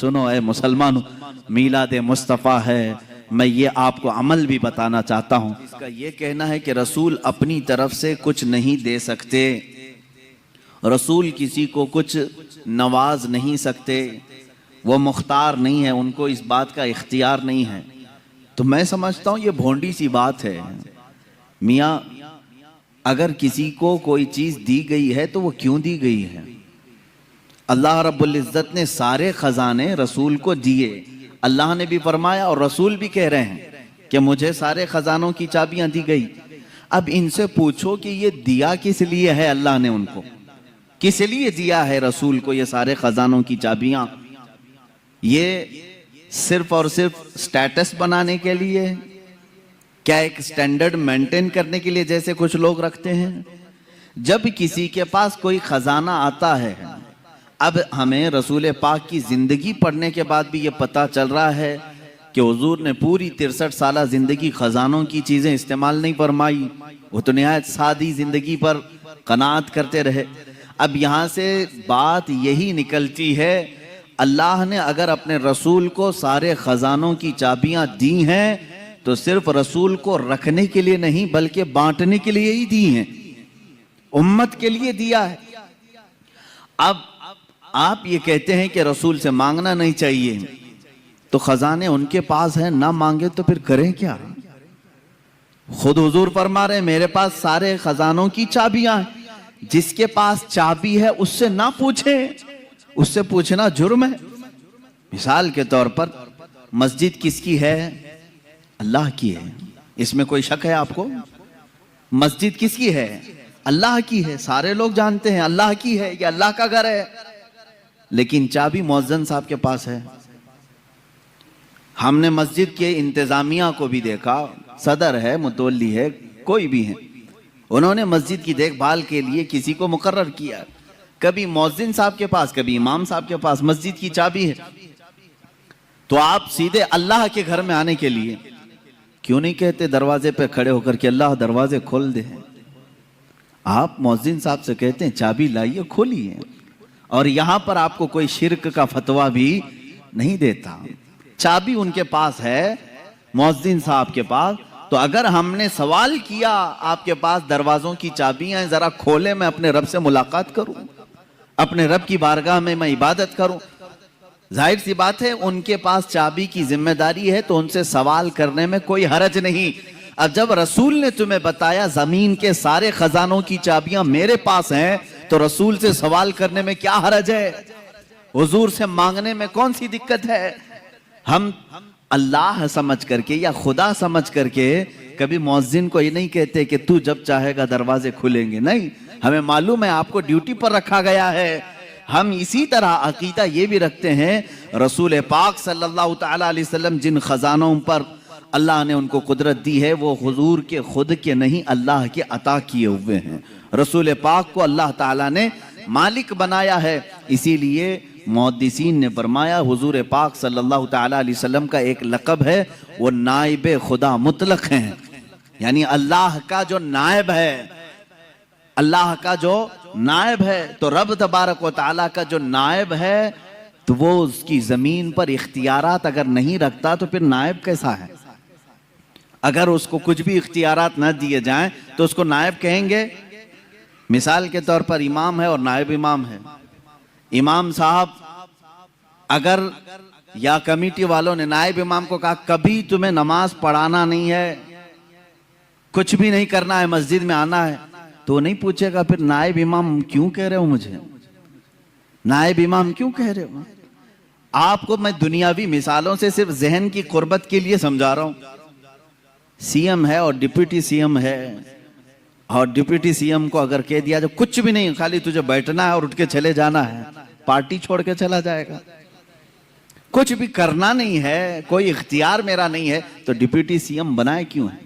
سنو اے مسلمانوں، میلاد مصطفیٰ ہے، میں یہ آپ کو عمل بھی بتانا چاہتا ہوں۔ اس کا یہ کہنا ہے کہ رسول اپنی طرف سے کچھ نہیں دے سکتے، رسول کسی کو کچھ نواز نہیں سکتے، وہ مختار نہیں ہے، ان کو اس بات کا اختیار نہیں ہے۔ تو میں سمجھتا ہوں یہ بھونڈی سی بات ہے۔ میاں اگر کسی کو کوئی چیز دی گئی ہے تو وہ کیوں دی گئی ہے؟ اللہ رب العزت نے سارے خزانے رسول کو دیے، اللہ نے بھی فرمایا اور رسول بھی کہہ رہے ہیں کہ مجھے سارے خزانوں کی چابیاں دی گئی۔ اب ان سے پوچھو کہ یہ دیا کس لیے ہے؟ اللہ نے ان کو کس لیے دیا ہے رسول کو یہ سارے خزانوں کی چابیاں؟ یہ صرف اور صرف سٹیٹس بنانے کے لیے؟ کیا ایک سٹینڈرڈ مینٹین کرنے کے لیے جیسے کچھ لوگ رکھتے ہیں؟ جب کسی کے پاس کوئی خزانہ آتا ہے، اب ہمیں رسول پاک کی زندگی پڑھنے کے بعد بھی یہ پتہ چل رہا ہے کہ حضور نے پوری 63 سالہ زندگی خزانوں کی چیزیں استعمال نہیں فرمائی، وہ تو نہایت سادی زندگی پر قناعت کرتے رہے۔ اب یہاں سے بات یہی نکلتی ہے، اللہ نے اگر اپنے رسول کو سارے خزانوں کی چابیاں دی ہیں تو صرف رسول کو رکھنے کے لیے نہیں بلکہ بانٹنے کے لیے ہی دی ہیں، امت کے لیے دیا ہے۔ اب آپ یہ کہتے ہیں کہ رسول سے مانگنا نہیں چاہیے، تو خزانے ان کے پاس ہیں، نہ مانگے تو پھر کریں کیا؟ خود حضور فرما رہے ہیں میرے پاس سارے خزانوں کی چابیاں ہیں، جس کے پاس چابی ہے اس سے نہ پوچھیں، اس سے پوچھنا جرم ہے۔ مثال کے طور پر مسجد کس کی ہے؟ اللہ کی ہے، اس میں کوئی شک ہے آپ کو؟ مسجد کس کی ہے؟ اللہ کی ہے، سارے لوگ جانتے ہیں اللہ کی ہے، یہ اللہ کا گھر ہے، لیکن چابی مؤذن صاحب کے پاس ہے۔ ہم نے مسجد کے انتظامیہ کو بھی دیکھا، صدر ہے، متولی ہے، کوئی بھی ہے، انہوں نے مسجد کی دیکھ بھال کے لیے کسی کو مقرر کیا، کبھی مؤذن صاحب کے پاس کبھی امام صاحب کے پاس مسجد کی چابی ہے۔ تو آپ سیدھے اللہ کے گھر میں آنے کے لیے کیوں نہیں کہتے دروازے پہ کھڑے ہو کر کہ اللہ دروازے کھول دے؟ آپ مؤذن صاحب سے کہتے ہیں چابی لائیے کھولیے، اور یہاں پر آپ کو کوئی شرک کا فتویٰ بھی نہیں دیتا۔ چابی ان کے پاس ہے، مؤذن صاحب کے پاس، تو اگر ہم نے سوال کیا آپ کے پاس دروازوں کی چابیاں ہیں، ذرا کھولے، میں اپنے رب سے ملاقات کروں، اپنے رب کی بارگاہ میں عبادت کروں، ظاہر سی بات ہے ان کے پاس چابی کی ذمہ داری ہے تو ان سے سوال کرنے میں کوئی حرج نہیں۔ اب جب رسول نے تمہیں بتایا زمین کے سارے خزانوں کی چابیاں میرے پاس ہیں تو رسول سے سوال کرنے میں کیا حرج ہے؟ حضور سے مانگنے میں کون سی دقت ہے؟ ہم اللہ سمجھ کر کے یا خدا سمجھ کر کے کبھی مؤذن کو یہ نہیں کہتے کہ تو جب چاہے گا دروازے کھلیں گے، نہیں، ہمیں معلوم ہے آپ کو ڈیوٹی پر رکھا گیا ہے۔ ہم اسی طرح عقیدہ یہ بھی رکھتے ہیں رسول پاک صلی اللہ تعالیٰ علیہ وسلم جن خزانوں پر اللہ نے ان کو قدرت دی ہے وہ حضور کے خود کے نہیں، اللہ کے عطا کیے ہوئے ہیں۔ رسول پاک کو اللہ تعالیٰ نے مالک بنایا ہے، اسی لیے محدثین نے فرمایا حضور پاک صلی اللہ تعالیٰ علیہ وسلم کا ایک لقب ہے، وہ نائب خدا مطلق ہیں، یعنی اللہ کا جو نائب ہے، اللہ کا جو نائب ہے، تو رب تبارک و تعالیٰ کا جو نائب ہے تو وہ اس کی زمین پر اختیارات اگر نہیں رکھتا تو پھر نائب کیسا ہے؟ اگر اس کو کچھ بھی اختیارات نہ دیے جائیں تو اس کو نائب کہیں گے؟ مثال کے طور پر امام ہے اور نائب امام ہے، امام صاحب اگر یا کمیٹی والوں نے نائب امام کو کہا کبھی تمہیں نماز پڑھانا نہیں ہے، کچھ بھی نہیں کرنا ہے، مسجد میں آنا ہے، تو نہیں پوچھے گا پھر نائب امام کیوں کہہ رہے ہو مجھے؟ نائب امام کیوں کہہ رہے ہو؟ آپ کو میں دنیاوی مثالوں سے صرف ذہن کی قربت کے لیے سمجھا رہا ہوں۔ سی ایم ہے اور ڈپٹی سی ایم ہے، اور ڈپٹی سی ایم کو اگر کہہ دیا جو کچھ بھی نہیں، خالی تجھے بیٹھنا ہے اور اٹھ کے چلے جانا ہے، پارٹی چھوڑ کے چلا جائے گا، کچھ بھی کرنا نہیں ہے، کوئی اختیار میرا نہیں ہے، تو ڈپٹی سی ایم بنائے کیوں ہے؟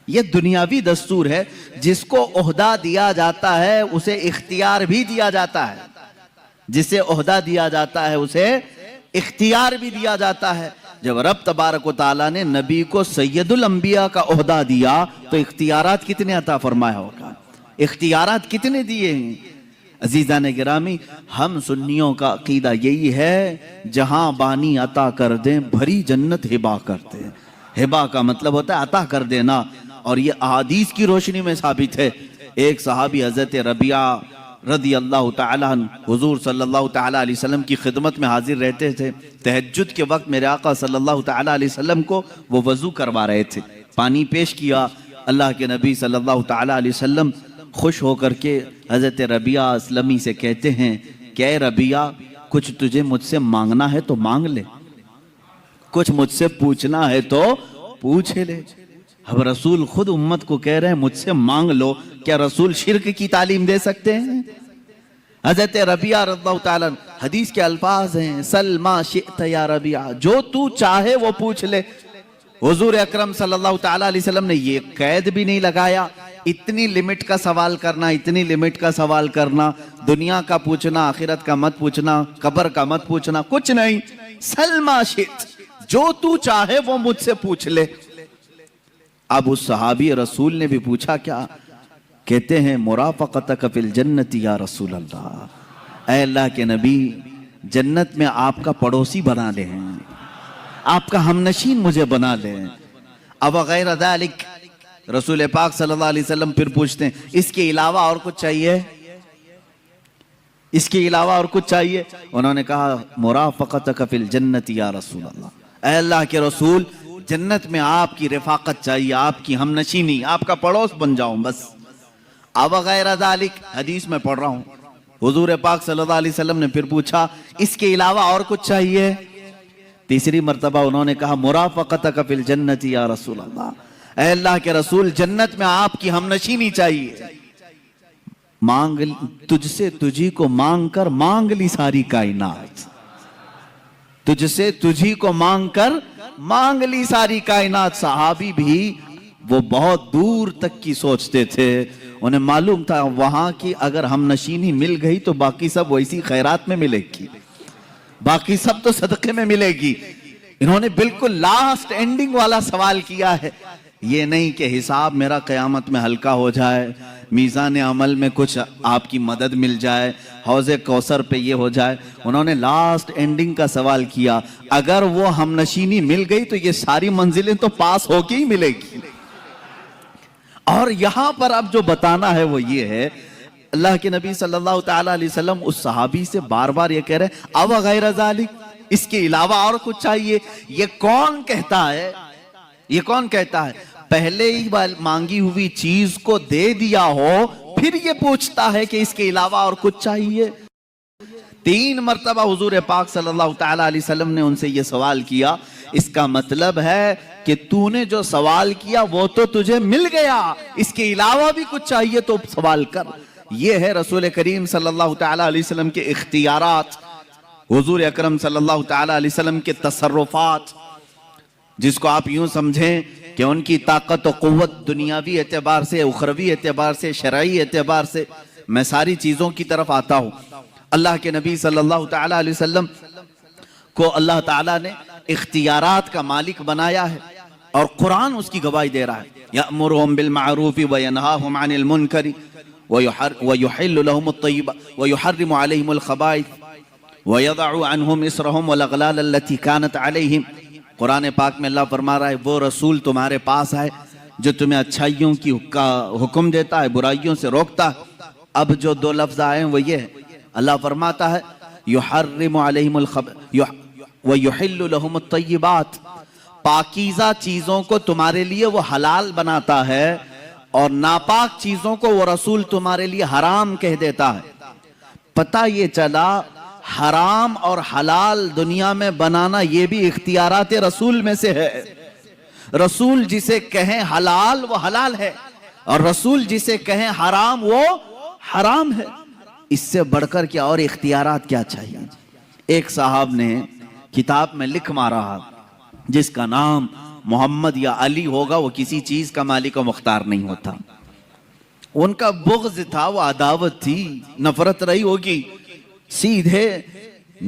یہ دنیاوی دستور ہے، جس کو عہدہ دیا جاتا ہے اسے اختیار بھی دیا جاتا ہے، جسے عہدہ دیا جاتا ہے اسے اختیار بھی دیا جاتا ہے۔ جب رب تبارک و تعالیٰ نے نبی کو سید الانبیاء کا عہدہ دیا تو اختیارات کتنے عطا فرمایا ہوگا؟ اختیارات کتنے دیے ہیں؟ عزیزان گرامی، ہم سنیوں کا عقیدہ یہی ہے، جہاں بانی عطا کر دیں بھری جنت ہبا کرتے ہیں۔ ہبا کا مطلب ہوتا ہے عطا کر دینا، اور یہ احادیث کی روشنی میں ثابت ہے۔ ایک صحابی حضرت ربیعہ رضی اللہ تعالیٰ عنہ حضور صلی اللہ تعالیٰ علیہ وسلم کی خدمت میں حاضر رہتے تھے۔ تہجد کے وقت میرے آقا صلی اللہ تعالیٰ علیہ وسلم کو وہ وضو کروا رہے تھے، پانی پیش کیا۔ اللہ کے نبی صلی اللہ تعالیٰ علیہ وسلم خوش ہو کر کے حضرت ربیعہ اسلمی سے کہتے ہیں کہ اے ربیعہ، کچھ تجھے مجھ سے مانگنا ہے تو مانگ لے، کچھ مجھ سے پوچھنا ہے تو پوچھ لے۔ اب رسول خود امت کو کہہ رہے ہیں مجھ سے مانگ لو، کیا رسول شرک کی تعلیم دے سکتے ہیں؟ حضرت ربیعہ رضی اللہ تعالیٰ حدیث کے الفاظ ہیں، سل ما شئت یا ربیعہ، جو تو چاہے وہ پوچھ لے۔ حضور اکرم صلی اللہ تعالیٰ علیہ وسلم نے یہ قید بھی نہیں لگایا، اتنی لمٹ کا سوال کرنا، اتنی لمٹ کا سوال کرنا، دنیا کا پوچھنا، آخرت کا مت پوچھنا، قبر کا مت پوچھنا، کچھ نہیں۔ سل ما شئت، جو تو چاہے وہ مجھ سے پوچھ لے۔ اب اس صحابی رسول نے بھی پوچھا کیا؟ کہتے ہیں مرافقتک فی الجنت یا رسول اللہ، اے اللہ کے نبی، جنت میں آپ کا پڑوسی بنا لے ہیں، آپ کا ہمنشین مجھے بنا لے۔ اب غیر ذالک، رسول پاک صلی اللہ علیہ وسلم پھر پوچھتے ہیں اس کے علاوہ اور کچھ چاہیے؟ اس کے علاوہ اور کچھ چاہیے؟ انہوں نے کہا مرافقتک فی الجنت یا رسول اللہ، اے اللہ کے رسول، جنت میں آپ کی رفاقت چاہیے، آپ کی ہمنشینی، آپ کا پڑوس بن جاؤں بس۔ اب غیر ذالک، حدیث میں پڑھ رہا ہوں، حضور پاک صلی اللہ علیہ وسلم نے پھر پوچھا اس کے علاوہ اور کچھ چاہیے؟ تیسری مرتبہ انہوں نے کہا مرافقتک فی الجنت یا رسول اللہ، اے اللہ کے رسول، جنت میں آپ کی ہمنشینی چاہیے۔ مانگ تجھ سے تجھی کو مانگ کر مانگ لی ساری کائنات، تجھ سے تجھی کو مانگ کر مانگ لی ساری کائنات۔ صحابی بھی وہ بہت دور تک کی سوچتے تھے، انہیں معلوم تھا وہاں کی اگر ہم نشینی مل گئی تو باقی سب ویسی خیرات میں ملے گی، باقی سب تو صدقے میں ملے گی۔ انہوں نے بالکل لاسٹ اینڈنگ والا سوال کیا ہے، یہ نہیں کہ حساب میرا قیامت میں ہلکا ہو جائے، میزان عمل میں کچھ آپ کی مدد مل جائے، حوض کوثر پہ یہ ہو جائے۔ انہوں نے لاسٹ اینڈنگ کا سوال کیا، اگر وہ ہم نشینی مل گئی تو یہ ساری منزلیں تو پاس ہو کے ہی ملے گی۔ اور یہاں پر اب جو بتانا ہے وہ یہ ہے، اللہ کے نبی صلی اللہ تعالیٰ علیہ وسلم اس صحابی سے بار بار یہ کہہ رہے ہیں اب غیر ذالک، اس کے علاوہ اور کچھ چاہیے؟ یہ کون کہتا ہے؟ یہ کون کہتا ہے پہلے ہی مانگی ہوئی چیز کو دے دیا ہو پھر یہ پوچھتا ہے کہ اس کے علاوہ اور کچھ چاہیے؟ 3 مرتبہ حضور پاک صلی اللہ تعالیٰ علیہ وسلم نے ان سے یہ سوال کیا، اس کا مطلب ہے کہ تو نے جو سوال کیا وہ تو تجھے مل گیا، اس کے علاوہ بھی کچھ چاہیے تو سوال کر۔ یہ ہے رسول کریم صلی اللہ تعالیٰ علیہ وسلم کے اختیارات، حضور اکرم صلی اللہ تعالیٰ علیہ وسلم کے تصرفات، جس کو آپ یوں سمجھیں کہ ان کی طاقت و قوت دنیاوی اعتبار سے، اخروی اعتبار سے، شرعی اعتبار سے۔ میں ساری چیزوں کی طرف آتا ہوں۔ اللہ کے نبی صلی اللہ تعالیٰ علیہ وسلم کو اللہ تعالیٰ نے اختیارات کا مالک بنایا ہے، اور قرآن اس کی گواہی دے رہا ہے، یأمرہم بالمعروف وینہاہم عن المنکر ویحل لهم الطیبات ویحرم علیہم الخبائث ویضع عنہم اسرہم والاغلال التي كانت علیہم۔ قرآن پاک میں اللہ فرما رہا ہے وہ رسول تمہارے پاس ہے جو تمہیں اچھائیوں کی حکم دیتا ہے، برائیوں سے روکتا ہے۔ اب جو 2 لفظ آئے ہیں وہ یہ ہے، اللہ فرماتا ہے یحرم علیہم ویحل لهم الطیبات، پاکیزہ چیزوں کو تمہارے لیے وہ حلال بناتا ہے، اور ناپاک چیزوں کو وہ رسول تمہارے لیے حرام کہہ دیتا ہے۔ پتہ یہ چلا حرام اور حلال دنیا میں بنانا یہ بھی اختیارات رسول میں سے ہے۔ رسول جسے کہیں حلال وہ حلال ہے، اور رسول جسے کہیں حرام وہ حرام ہے۔ اس سے بڑھ کر کیا اور اختیارات کیا چاہیے؟ ایک صاحب نے کتاب میں لکھ مارا جس کا نام محمد یا علی ہوگا وہ کسی چیز کا مالک و مختار نہیں ہوتا۔ ان کا بغض تھا، وہ عداوت تھی، نفرت رہی ہوگی، سیدھے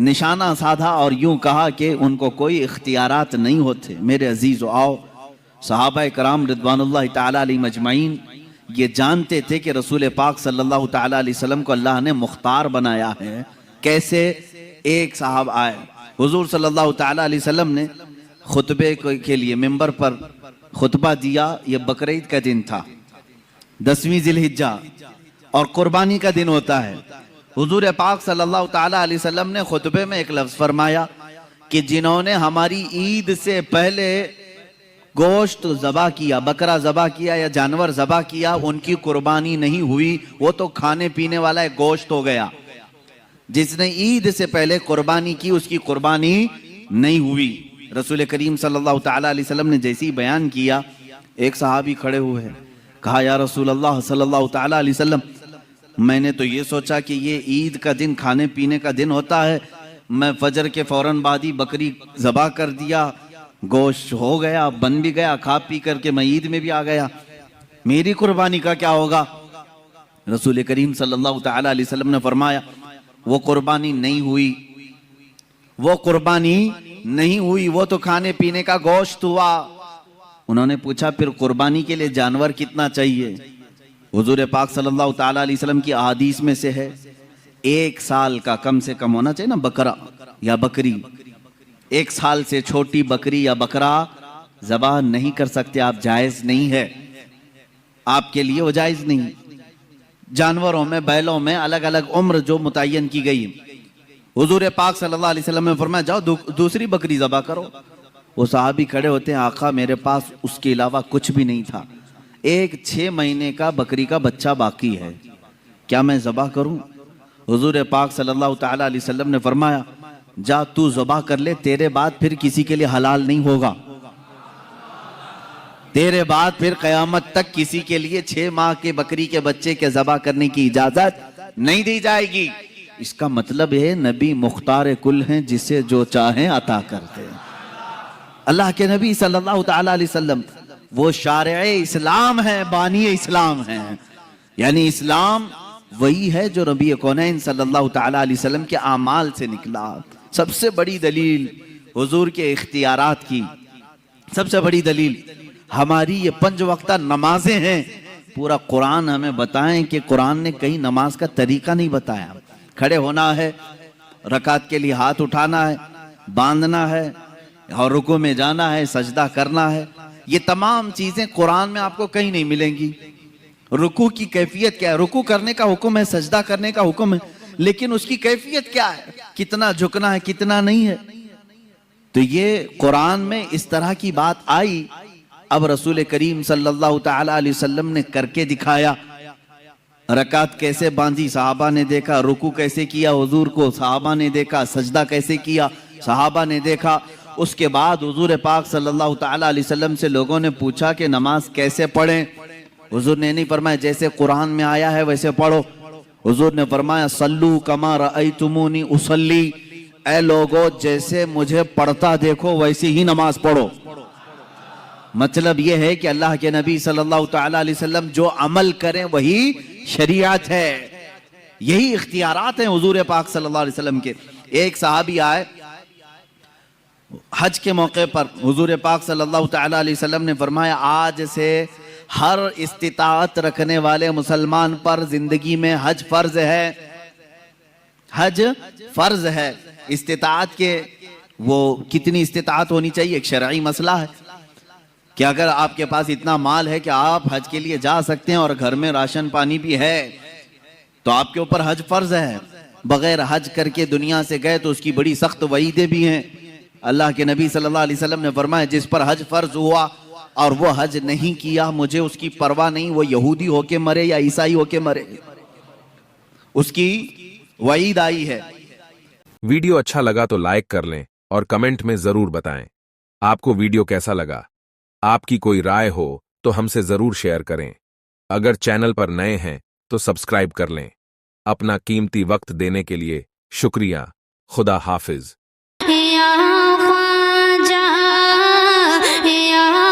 نشانہ سادھا اور یوں کہا کہ ان کو کوئی اختیارات نہیں ہوتے۔ میرے عزیزو، آؤ صحابہ کرام رضوان اللہ تعالیٰ علیہ مجمعین یہ جانتے تھے کہ رسول پاک صلی اللہ تعالیٰ علیہ وسلم کو اللہ نے مختار بنایا ہے۔ کیسے؟ ایک صاحب آئے، حضور صلی اللہ تعالیٰ علیہ وسلم نے خطبے کے لیے ممبر پر خطبہ دیا۔ یہ بقرعید کا دن تھا، 10ویں ذی الحجہ، اور قربانی کا دن ہوتا ہے۔ حضور پاک صلی اللہ تعالیٰ علیہ وسلم نے خطبے میں ایک لفظ فرمایا کہ جنہوں نے ہماری عید سے پہلے گوشت ذبح کیا، بکرا ذبح کیا یا جانور ذبح کیا، ان کی قربانی نہیں ہوئی، وہ تو کھانے پینے والا ایک گوشت ہو گیا۔ جس نے عید سے پہلے قربانی کی اس کی قربانی نہیں ہوئی۔ رسول کریم صلی اللہ تعالیٰ علیہ وسلم نے جیسے ہی بیان کیا، ایک صحابی کھڑے ہوئے، کہا یا رسول اللہ صلی اللہ تعالیٰ علیہ وسلم، میں نے تو یہ سوچا کہ یہ عید کا دن کھانے پینے کا دن ہوتا ہے، میں فجر کے فوراً بعد ہی بکری ذبح کر دیا، گوشت ہو گیا، بن بھی گیا، کھا پی کر کے میں عید میں بھی آ گیا، میری قربانی کا کیا ہوگا؟ رسول کریم صلی اللہ تعالیٰ علیہ وسلم نے فرمایا وہ قربانی نہیں ہوئی، وہ قربانی نہیں ہوئی، وہ تو کھانے پینے کا گوشت ہوا۔ انہوں نے پوچھا پھر قربانی کے لیے جانور کتنا چاہیے؟ حضور پاک صلی اللہ تعالیٰ علیہ وسلم کی احادیث میں سے ہے 1 سال کا کم سے کم ہونا چاہیے نا بکرا یا بکری۔ 1 سال سے چھوٹی بکری یا بکرا ذبح نہیں کر سکتے آپ، جائز نہیں ہے آپ کے لیے، وہ جائز نہیں۔ جانوروں میں، بیلوں میں الگ الگ عمر جو متعین کی گئی۔ حضور پاک صلی اللہ علیہ وسلم نے فرمایا جاؤ دوسری بکری ذبح کرو۔ وہ صحابی کھڑے ہوتے ہیں، آقا میرے پاس اس کے علاوہ کچھ بھی نہیں تھا، ایک 6 مہینے کا بکری کا بچہ باقی ہے، کیا میں ذبح کروں؟ حضور پاک صلی اللہ تعالیٰ علیہ وسلم نے فرمایا جا تو ذبح کر لے، تیرے بعد پھر کسی کے لیے حلال نہیں ہوگا، تیرے بعد پھر قیامت تک کسی کے لیے 6 ماہ کے بکری کے بچے کے ذبح کرنے کی اجازت نہیں دی جائے گی۔ اس کا مطلب ہے نبی مختار کل ہیں، جسے جو چاہیں عطا کرتے ہیں۔ اللہ کے نبی صلی اللہ تعالیٰ علیہ وسلم وہ شارع اسلام ہیں، بانی اسلام ہیں، یعنی اسلام وہی ہے جو نبی کونین صلی اللہ تعالیٰ علیہ وسلم کے اعمال سے نکلا۔ سب سے بڑی دلیل حضور کے اختیارات کی، سب سے بڑی دلیل ہماری یہ 5 وقتہ نمازیں ہیں۔ پورا قرآن ہمیں بتائیں کہ قرآن نے کہیں نماز کا طریقہ نہیں بتایا۔ کھڑے ہونا ہے، رکعت کے لیے ہاتھ اٹھانا ہے، باندھنا ہے، اور رکوع میں جانا ہے، سجدہ کرنا ہے، یہ تمام چیزیں قرآن میں آپ کو کہیں نہیں ملیں گی۔ رکوع کی کیفیت کیا ہے؟ رکوع کرنے کا حکم ہے، سجدہ کرنے کا حکم ہے، لیکن اس کی کیفیت کیا ہے؟ کتنا جھکنا ہے، کتنا نہیں ہے؟ تو یہ قرآن میں اس طرح کی بات آئی۔ اب رسول کریم صلی اللہ تعالیٰ علیہ وسلم نے کر کے دکھایا۔ رکعت کیسے باندھی صحابہ نے دیکھا، رکوع کیسے کیا حضور کو صحابہ نے دیکھا، سجدہ کیسے کیا صحابہ نے دیکھا۔ اس کے بعد حضور پاک صلی اللہ تعالیٰ علیہ وسلم سے لوگوں نے پوچھا کہ نماز کیسے پڑھیں؟ حضور نے نہیں فرمایا جیسے قرآن میں آیا ہے ویسے پڑھو، حضور نے فرمایا صلو کما رأیتمونی اصلی، اے لوگو جیسے مجھے پڑھتا دیکھو ویسی ہی نماز پڑھو۔ مطلب یہ ہے کہ اللہ کے نبی صلی اللہ تعالیٰ علیہ وسلم جو عمل کریں وہی شریعت ہے، یہی اختیارات ہیں حضور پاک صلی اللہ علیہ وسلم کے۔ ایک صحابی آئے حج کے موقع پر، حضور پاک صلی اللہ تعالیٰ علیہ وسلم نے فرمایا آج سے ہر استطاعت رکھنے والے مسلمان پر زندگی میں حج فرض ہے، حج فرض ہے۔ استطاعت کے وہ کتنی استطاعت ہونی چاہیے ایک شرعی مسئلہ ہے کہ اگر آپ کے پاس اتنا مال ہے کہ آپ حج کے لیے جا سکتے ہیں اور گھر میں راشن پانی بھی ہے تو آپ کے اوپر حج فرض ہے۔ بغیر حج کر کے دنیا سے گئے تو اس کی بڑی سخت وعیدیں بھی ہیں۔ اللہ کے نبی صلی اللہ علیہ وسلم نے فرمایا جس پر حج فرض ہوا اور وہ حج نہیں کیا مجھے اس کی پرواہ نہیں، وہ یہودی ہو کے مرے یا عیسائی ہو کے مرے، اس کی وعید آئی ہے۔ ویڈیو اچھا لگا تو لائک کر لیں اور کمنٹ میں ضرور بتائیں آپ کو ویڈیو کیسا لگا۔ آپ کی کوئی رائے ہو تو ہم سے ضرور شیئر کریں۔ اگر چینل پر نئے ہیں تو سبسکرائب کر لیں۔ اپنا قیمتی وقت دینے کے لیے شکریہ۔ خدا حافظ۔ یا خواجہ یا